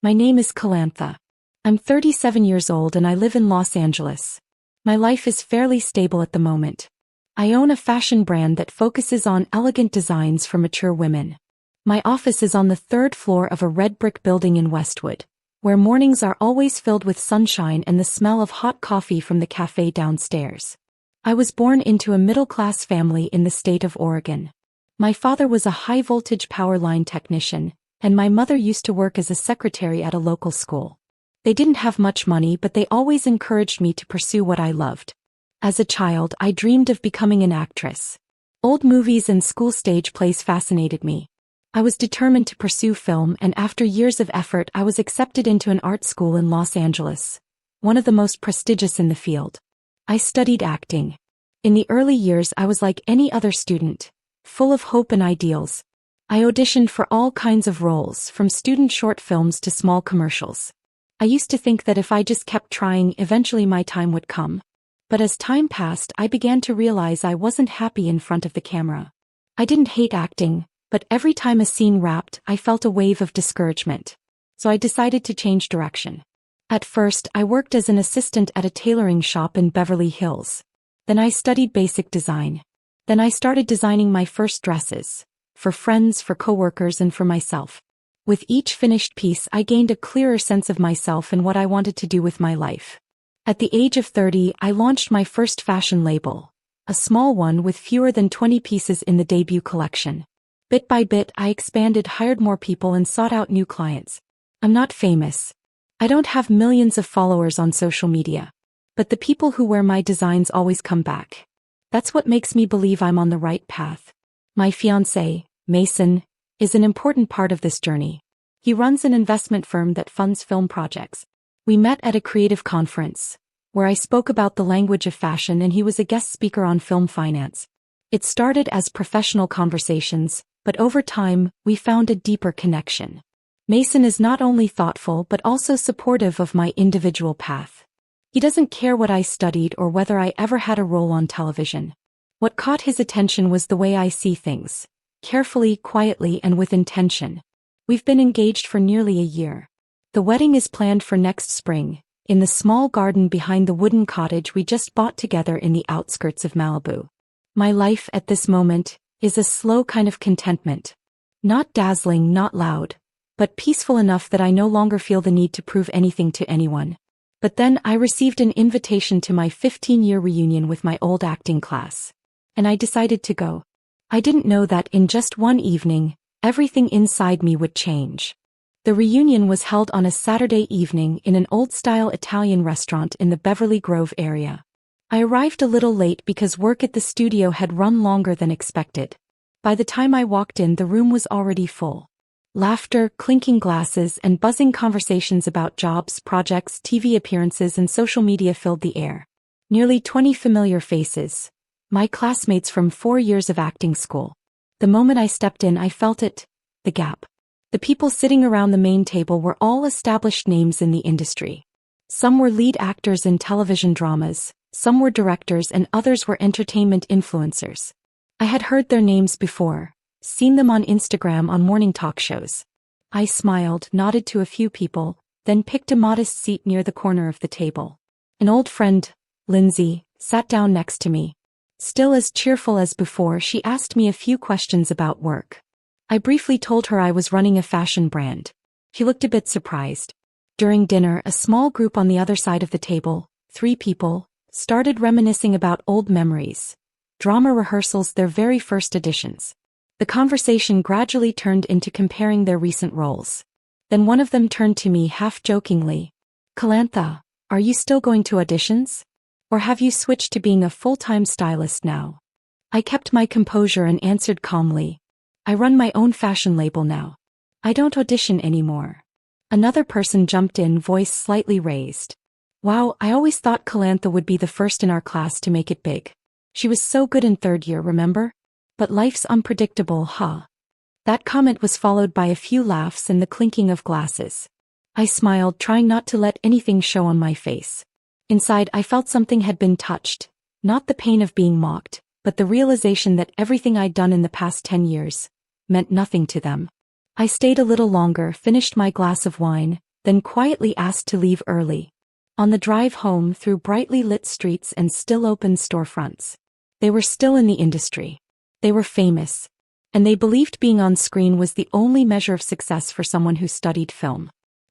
My name is Calantha. I'm 37 years old and I live in Los Angeles. My life is fairly stable at the moment. I own a fashion brand that focuses on elegant designs for mature women. My office is on the third floor of a red brick building in Westwood, where mornings are always filled with sunshine and the smell of hot coffee from the cafe downstairs. I was born into a middle-class family in the state of Oregon. My father was a high-voltage power line technician, and my mother used to work as a secretary at a local school. They didn't have much money, but they always encouraged me to pursue what I loved. As a child, I dreamed of becoming an actress. Old movies and school stage plays fascinated me. I was determined to pursue film, and after years of effort I was accepted into an art school in Los Angeles, one of the most prestigious in the field. I studied acting. In the early years I was like any other student, full of hope and ideals. I auditioned for all kinds of roles, from student short films to small commercials. I used to think that if I just kept trying, eventually my time would come. But as time passed, I began to realize I wasn't happy in front of the camera. I didn't hate acting, but every time a scene wrapped, I felt a wave of discouragement. So I decided to change direction. At first, I worked as an assistant at a tailoring shop in Beverly Hills. Then I studied basic design. Then I started designing my first dresses, for friends, for coworkers, and for myself. With each finished piece, I gained a clearer sense of myself and what I wanted to do with my life. At the age of 30, I launched my first fashion label, a small one with fewer than 20 pieces in the debut collection. Bit by bit, I expanded, hired more people, and sought out new clients. I'm not famous. I don't have millions of followers on social media. But the people who wear my designs always come back. That's what makes me believe I'm on the right path. My fiancé, Mason, is an important part of this journey. He runs an investment firm that funds film projects. We met at a creative conference, where I spoke about the language of fashion, and he was a guest speaker on film finance. It started as professional conversations, but over time, we found a deeper connection. Mason is not only thoughtful but also supportive of my individual path. He doesn't care what I studied or whether I ever had a role on television. What caught his attention was the way I see things, carefully, quietly, and with intention. We've been engaged for nearly a year. The wedding is planned for next spring, in the small garden behind the wooden cottage we just bought together in the outskirts of Malibu. My life at this moment is a slow kind of contentment. Not dazzling, not loud, but peaceful enough that I no longer feel the need to prove anything to anyone. But then I received an invitation to my 15-year reunion with my old acting class. And I decided to go. I didn't know that in just one evening, everything inside me would change. The reunion was held on a Saturday evening in an old-style Italian restaurant in the Beverly Grove area. I arrived a little late because work at the studio had run longer than expected. By the time I walked in, the room was already full. Laughter, clinking glasses, and buzzing conversations about jobs, projects, TV appearances, and social media filled the air. Nearly 20 familiar faces. My classmates from 4 years of acting school. The moment I stepped in, I felt it, the gap. The people sitting around the main table were all established names in the industry. Some were lead actors in television dramas, some were directors, and others were entertainment influencers. I had heard their names before, seen them on Instagram on morning talk shows. I smiled, nodded to a few people, then picked a modest seat near the corner of the table. An old friend, Lindsay, sat down next to me. Still as cheerful as before, she asked me a few questions about work. I briefly told her I was running a fashion brand. She looked a bit surprised. During dinner, a small group on the other side of the table, 3 people, started reminiscing about old memories. Drama rehearsals, their very first auditions. The conversation gradually turned into comparing their recent roles. Then one of them turned to me half-jokingly. "Calantha, are you still going to auditions? Or have you switched to being a full-time stylist now?" I kept my composure and answered calmly. "I run my own fashion label now. I don't audition anymore." Another person jumped in, voice slightly raised. "Wow, I always thought Calantha would be the first in our class to make it big. She was so good in 3rd year, remember? But life's unpredictable, huh?" That comment was followed by a few laughs and the clinking of glasses. I smiled, trying not to let anything show on my face. Inside, I felt something had been touched. Not the pain of being mocked, but the realization that everything I'd done in the past 10 years meant nothing to them. I stayed a little longer, finished my glass of wine, then quietly asked to leave early. On the drive home through brightly lit streets and still open storefronts. They were still in the industry. They were famous. And they believed being on screen was the only measure of success for someone who studied film.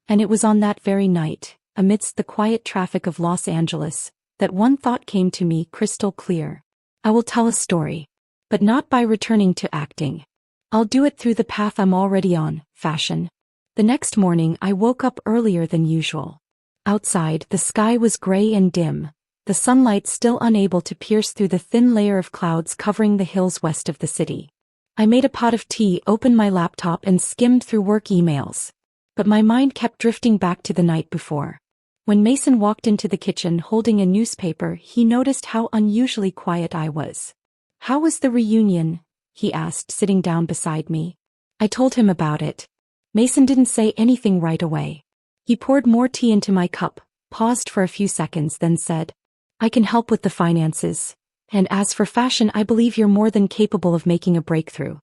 And it was on that very night, amidst the quiet traffic of Los Angeles, that one thought came to me crystal clear. I will tell a story. But not by returning to acting. I'll do it through the path I'm already on, fashion. The next morning I woke up earlier than usual. Outside, the sky was gray and dim, the sunlight still unable to pierce through the thin layer of clouds covering the hills west of the city. I made a pot of tea, opened my laptop and skimmed through work emails. But my mind kept drifting back to the night before. When Mason walked into the kitchen holding a newspaper, he noticed how unusually quiet I was. "How was the reunion?" he asked, sitting down beside me. I told him about it. Mason didn't say anything right away. He poured more tea into my cup, paused for a few seconds, then said, "I can help with the finances. And as for fashion, I believe you're more than capable of making a breakthrough."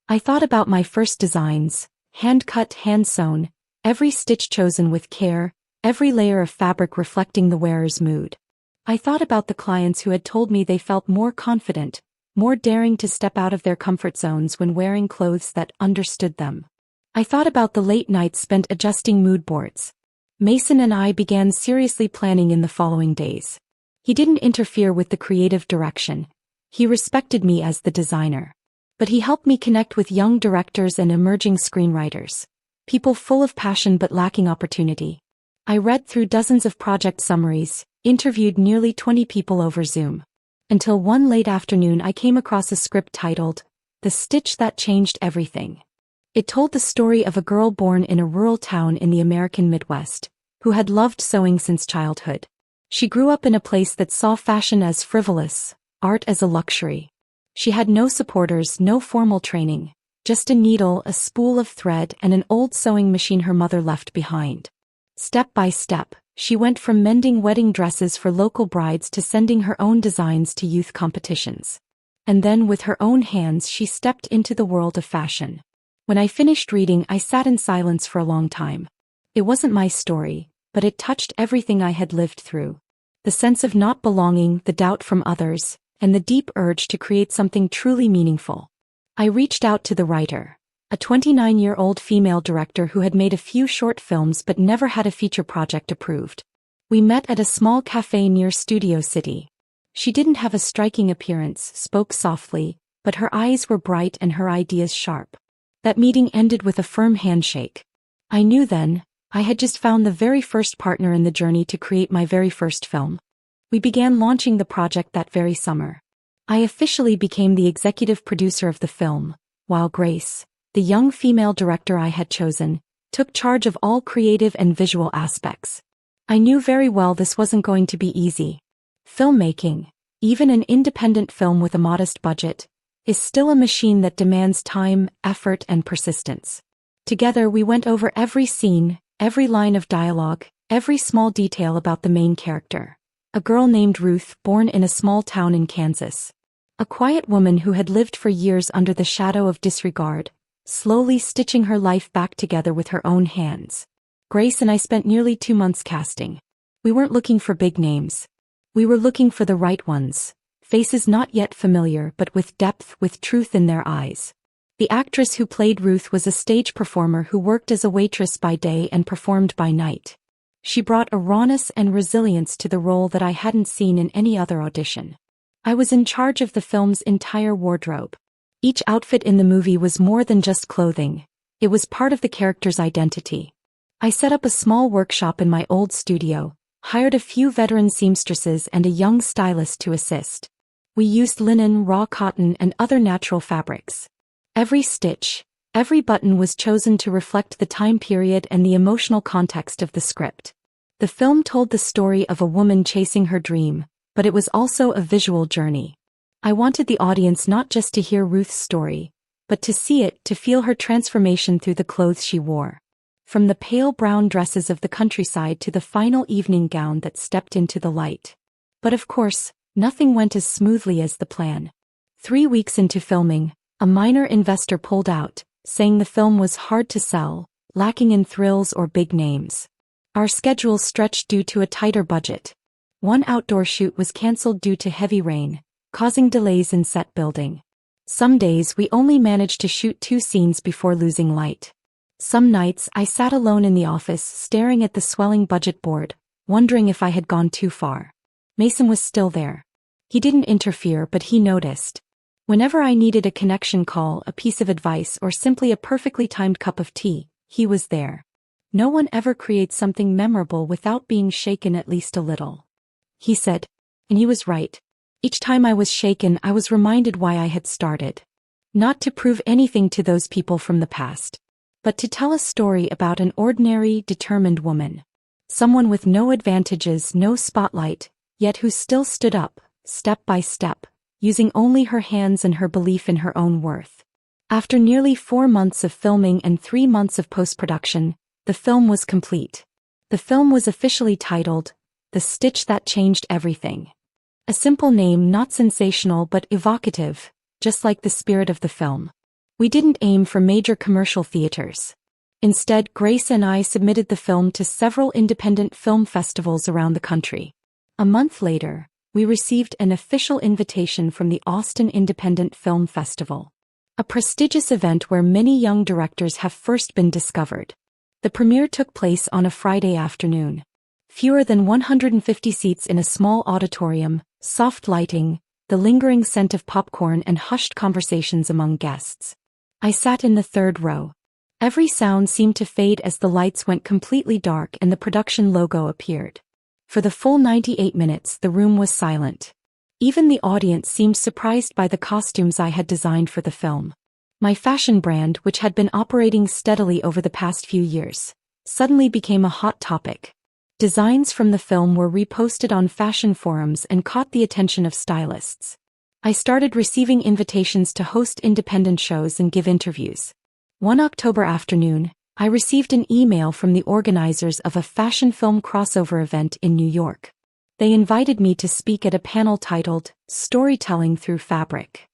I thought about my first designs, hand-cut, hand-sewn, every stitch chosen with care, every layer of fabric reflecting the wearer's mood. I thought about the clients who had told me they felt more confident, more daring to step out of their comfort zones when wearing clothes that understood them. I thought about the late nights spent adjusting mood boards. Mason and I began seriously planning in the following days. He didn't interfere with the creative direction. He respected me as the designer. But he helped me connect with young directors and emerging screenwriters. People full of passion but lacking opportunity. I read through dozens of project summaries, interviewed nearly 20 people over Zoom. Until one late afternoon I came across a script titled, "The Stitch That Changed Everything." It told the story of a girl born in a rural town in the American Midwest, who had loved sewing since childhood. She grew up in a place that saw fashion as frivolous, art as a luxury. She had no supporters, no formal training, just a needle, a spool of thread, and an old sewing machine her mother left behind. Step by step, she went from mending wedding dresses for local brides to sending her own designs to youth competitions. And then with her own hands she stepped into the world of fashion. When I finished reading, I sat in silence for a long time. It wasn't my story, but it touched everything I had lived through. The sense of not belonging, the doubt from others, and the deep urge to create something truly meaningful. I reached out to the writer, a 29-year-old female director who had made a few short films but never had a feature project approved. We met at a small cafe near Studio City. She didn't have a striking appearance, spoke softly, but her eyes were bright and her ideas sharp. That meeting ended with a firm handshake. I knew then, I had just found the very first partner in the journey to create my very first film. We began launching the project that very summer. I officially became the executive producer of the film, while Grace, the young female director I had chosen, took charge of all creative and visual aspects. I knew very well this wasn't going to be easy. Filmmaking, even an independent film with a modest budget, is still a machine that demands time, effort, and persistence. Together we went over every scene, every line of dialogue, every small detail about the main character. A girl named Ruth, born in a small town in Kansas. A quiet woman who had lived for years under the shadow of disregard, slowly stitching her life back together with her own hands. Grace and I spent nearly 2 months casting. We weren't looking for big names. We were looking for the right ones. Faces not yet familiar but with depth, with truth in their eyes. The actress who played Ruth was a stage performer who worked as a waitress by day and performed by night. She brought a rawness and resilience to the role that I hadn't seen in any other audition. I was in charge of the film's entire wardrobe. Each outfit in the movie was more than just clothing. It was part of the character's identity. I set up a small workshop in my old studio, hired a few veteran seamstresses and a young stylist to assist. We used linen, raw cotton, and other natural fabrics. Every stitch, every button was chosen to reflect the time period and the emotional context of the script. The film told the story of a woman chasing her dream, but it was also a visual journey. I wanted the audience not just to hear Ruth's story, but to see it, to feel her transformation through the clothes she wore. From the pale brown dresses of the countryside to the final evening gown that stepped into the light. But of course, nothing went as smoothly as the plan. 3 weeks into filming, a minor investor pulled out, saying the film was hard to sell, lacking in thrills or big names. Our schedules stretched due to a tighter budget. One outdoor shoot was cancelled due to heavy rain, causing delays in set building. Some days we only managed to shoot 2 scenes before losing light. Some nights I sat alone in the office staring at the swelling budget board, wondering if I had gone too far. Mason was still there. He didn't interfere, but he noticed. Whenever I needed a connection call, a piece of advice, or simply a perfectly timed cup of tea, he was there. No one ever creates something memorable without being shaken at least a little, he said. And he was right. Each time I was shaken, I was reminded why I had started. Not to prove anything to those people from the past, but to tell a story about an ordinary, determined woman. Someone with no advantages, no spotlight, yet who still stood up, step by step, using only her hands and her belief in her own worth. After nearly 4 months of filming and 3 months of post-production, the film was complete. The film was officially titled, The Stitch That Changed Everything. A simple name, not sensational but evocative, just like the spirit of the film. We didn't aim for major commercial theaters. Instead, Grace and I submitted the film to several independent film festivals around the country. A month later, we received an official invitation from the Austin Independent Film Festival, a prestigious event where many young directors have first been discovered. The premiere took place on a Friday afternoon. Fewer than 150 seats in a small auditorium, soft lighting, the lingering scent of popcorn and hushed conversations among guests. I sat in the 3rd row. Every sound seemed to fade as the lights went completely dark and the production logo appeared. For the full 98 minutes, the room was silent. Even the audience seemed surprised by the costumes I had designed for the film. My fashion brand, which had been operating steadily over the past few years, suddenly became a hot topic. Designs from the film were reposted on fashion forums and caught the attention of stylists. I started receiving invitations to host independent shows and give interviews. One October afternoon, I received an email from the organizers of a fashion film crossover event in New York. They invited me to speak at a panel titled, Storytelling Through Fabric.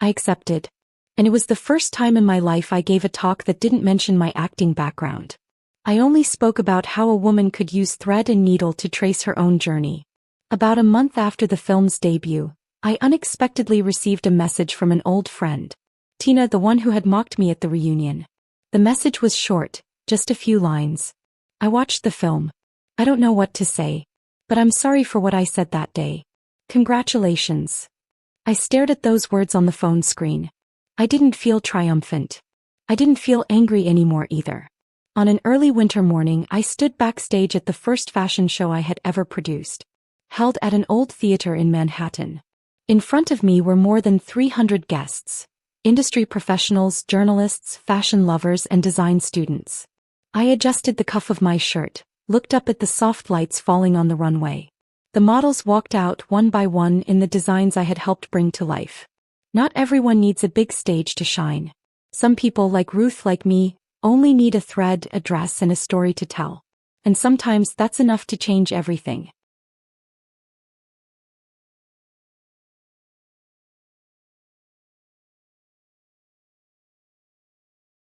I accepted. And it was the first time in my life I gave a talk that didn't mention my acting background. I only spoke about how a woman could use thread and needle to trace her own journey. About a month after the film's debut, I unexpectedly received a message from an old friend. Tina, the one who had mocked me at the reunion. The message was short, just a few lines. I watched the film. I don't know what to say, but I'm sorry for what I said that day. Congratulations. I stared at those words on the phone screen. I didn't feel triumphant. I didn't feel angry anymore either. On an early winter morning, I stood backstage at the first fashion show I had ever produced, held at an old theater in Manhattan. In front of me were more than 300 guests. Industry professionals, journalists, fashion lovers, and design students. I adjusted the cuff of my shirt, looked up at the soft lights falling on the runway. The models walked out one by one in the designs I had helped bring to life. Not everyone needs a big stage to shine. Some people, like Ruth, like me, only need a thread, a dress, and a story to tell. And sometimes that's enough to change everything.